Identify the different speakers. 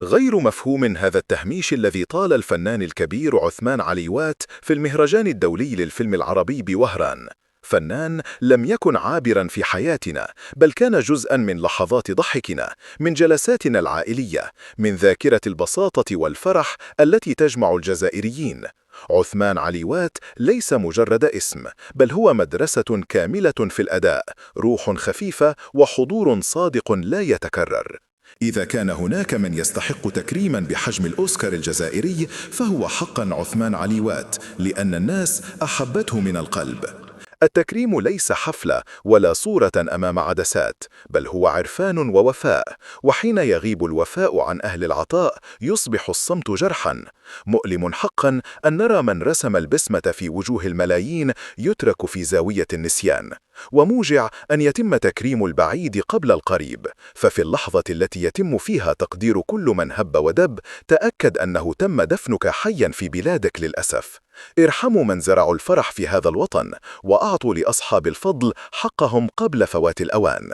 Speaker 1: غير مفهوم هذا التهميش الذي طال الفنان الكبير عثمان عليوات في المهرجان الدولي للفيلم العربي بوهران. فنان لم يكن عابرا في حياتنا، بل كان جزءا من لحظات ضحكنا، من جلساتنا العائلية، من ذاكرة البساطة والفرح التي تجمع الجزائريين. عثمان عليوات ليس مجرد اسم، بل هو مدرسة كاملة في الأداء، روح خفيفة وحضور صادق لا يتكرر. إذا كان هناك من يستحق تكريما بحجم الأوسكار الجزائري فهو حقا عثمان عليوات، لأن الناس أحبته من القلب. التكريم ليس حفلة ولا صورة أمام عدسات، بل هو عرفان ووفاء، وحين يغيب الوفاء عن أهل العطاء يصبح الصمت جرحا. مؤلم حقا أن نرى من رسم البسمة في وجوه الملايين يترك في زاوية النسيان، وموجع أن يتم تكريم البعيد قبل القريب. ففي اللحظة التي يتم فيها تقدير كل من هب ودب، تأكد أنه تم دفنك حيا في بلادك للأسف. ارحموا من زرعوا الفرح في هذا الوطن، وأعطوا لأصحاب الفضل حقهم قبل فوات الأوان.